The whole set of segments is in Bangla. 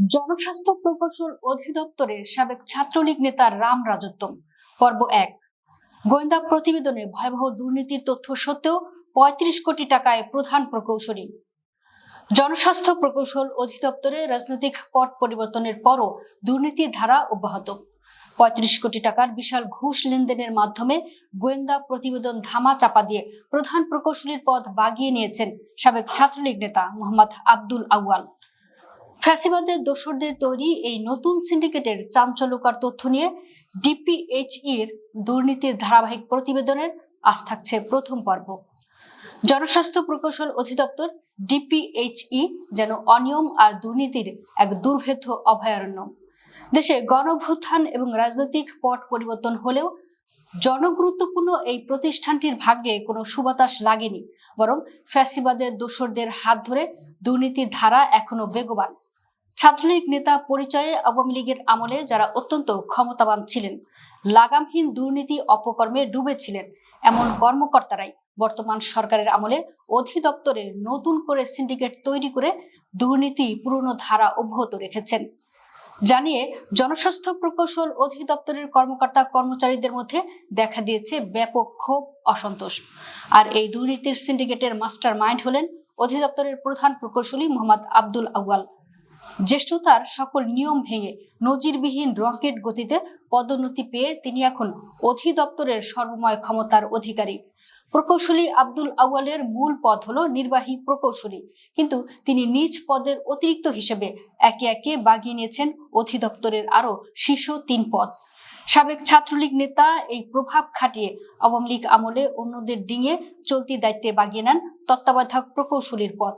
জনস্বাস্থ্য প্রকৌশল অধিদপ্তরের সাবেক ছাত্রলীগ নেতা রাম রাজত্ব পর্ব ১। গোয়েন্দা প্রতিবেদনে ভয়াবহ দুর্নীতির তথ্য সত্ত্বেও ৩৫ কোটি টাকায় প্রধান প্রকৌশলী। জনস্বাস্থ্য প্রকৌশল অধিদপ্তরে রাজনৈতিক পট পরিবর্তনের পরও দুর্নীতির ধারা অব্যাহত। ৩৫ কোটি টাকার বিশাল ঘুষ লেনদেনের মাধ্যমে গোয়েন্দা প্রতিবেদন ধামা চাপা দিয়ে প্রধান প্রকৌশলীর পদ বাগিয়ে নিয়েছেন সাবেক ছাত্রলীগ নেতা মোহাম্মদ আব্দুল আউয়াল। ফ্যাসিবাদের দোসরদের তৈরি এই নতুন সিন্ডিকেটের চাঞ্চল্যকর তথ্য নিয়ে ডিপিএইচইর দুর্নীতির ধারাবাহিক প্রতিবেদনের আজ থাকছে প্রথম পর্ব। জনস্বাস্থ্য প্রকৌশল অধিদপ্তর ডিপিএইচই যেন অনিয়ম আর দুর্নীতির এক দুর্ভেদ্য অভয়ারণ্য। দেশে গণঅভ্যুত্থান এবং রাজনৈতিক পট পরিবর্তন হলেও জনগুরুত্বপূর্ণ এই প্রতিষ্ঠানটির ভাগ্যে কোনো সুবাতাস লাগেনি, বরং ফ্যাসিবাদের দোসরদের হাত ধরে দুর্নীতির ধারা এখনো বেগবান। ছাত্রলীগ নেতা পরিচয়ে আওয়ামী লীগের আমলে যারা অত্যন্ত ক্ষমতাবান ছিলেন, লাগামহীন দুর্নীতি অপকর্মে ডুবেছিলেন, এমন কর্মকর্তারাই বর্তমান সরকারের আমলে অধিদপ্তরে নতুন করে সিন্ডিকেট তৈরি করে দুর্নীতি পুরনো ধারা অব্যাহত রেখেছেন। জানিয়ে জনস্বাস্থ্য প্রকৌশল অধিদপ্তরের কর্মকর্তা কর্মচারীদের মধ্যে দেখা দিয়েছে ব্যাপক ক্ষোভ, অসন্তোষ। আর এই দুর্নীতির সিন্ডিকেটের মাস্টার মাইন্ড হলেন অধিদপ্তরের প্রধান প্রকৌশলী মোহাম্মদ আব্দুল আউয়াল। জ্যেষ্ঠতার সকল নিয়ম ভেঙে নজিরবিহীন রকেট গতিতে পদোন্নতি পেয়ে তিনি এখন অধিদপ্তরের সর্বময় ক্ষমতার অধিকারী। প্রকৌশলী আব্দুল আউয়ালের মূল পদ হলো নির্বাহী প্রকৌশলী, কিন্তু তিনি নিজ পদের অতিরিক্ত হিসেবে একে একে বাগিয়ে নিয়েছেন অধিদপ্তরের আরো শীর্ষ ৩ পদ। সাবেক ছাত্রলীগ নেতা এই প্রভাব খাটিয়ে আওয়ামী লীগ আমলে অন্যদের ডিঙে চলতি দায়িত্বে বাগিয়ে নেন তত্ত্বাবধায়ক প্রকৌশলীর পদ।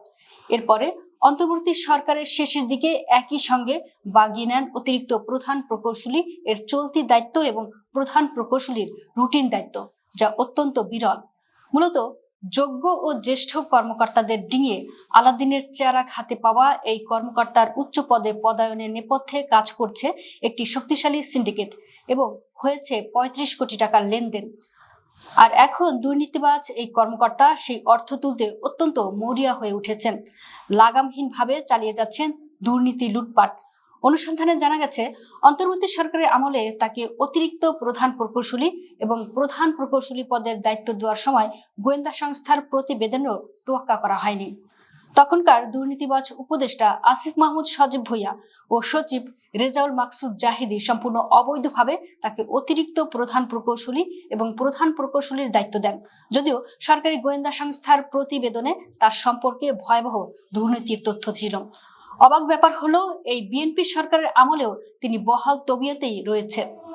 এরপরে অন্তর্বর্তী সরকারের শেষের দিকে একই সঙ্গে বাগিয়ে নেন অতিরিক্ত প্রধান প্রকৌশলী এর চলতি দায়িত্ব এবং প্রধান প্রকৌশলীর রুটিন দায়িত্ব, যা অত্যন্ত বিরল। মূলত যোগ্য ও জ্যেষ্ঠ কর্মকর্তাদের ডিঙিয়ে আলাদিনের চেরাগ হাতে পাওয়া এই কর্মকর্তার উচ্চ পদে পদায়নের নেপথ্যে কাজ করছে একটি শক্তিশালী সিন্ডিকেট এবং হয়েছে ৩৫ কোটি টাকার লেনদেন। আর এখন দুর্নীতিবাজ এই কর্মকর্তা সেই অর্থ তুলতে অত্যন্ত মরিয়া হয়ে উঠেছেন। লাগামহীনভাবে চালিয়ে যাচ্ছেন দুর্নীতি লুটপাট। অনুসন্ধানে জানা গেছে, অন্তর্বর্তী সরকারের আমলে তাকে অতিরিক্ত প্রধান প্রকৌশলী এবং প্রধান প্রকৌশলী পদের দায়িত্ব দেওয়ার সময় গোয়েন্দা সংস্থার প্রতিবেদনেরও তোয়াক্কা করা হয়নি। তখনকার দুর্নীতিবাজ উপদেষ্টা আসিফ মাহমুদ সজীব ভূঁইয়া ও সচিব রেজাউল মাকসুদ জাহিদি সম্পূর্ণ অবৈধভাবে তাকে অতিরিক্ত প্রধান প্রকৌশলী এবং প্রধান প্রকৌশলীর দায়িত্ব দেন, যদিও সরকারি গোয়েন্দা সংস্থার প্রতিবেদনে তার সম্পর্কে ভয়াবহ দুর্নীতির তথ্য ছিল। অবাক ব্যাপার হলো, এই বিএনপি সরকারের আমলেও তিনি বহাল তবিয়তেই রয়েছে।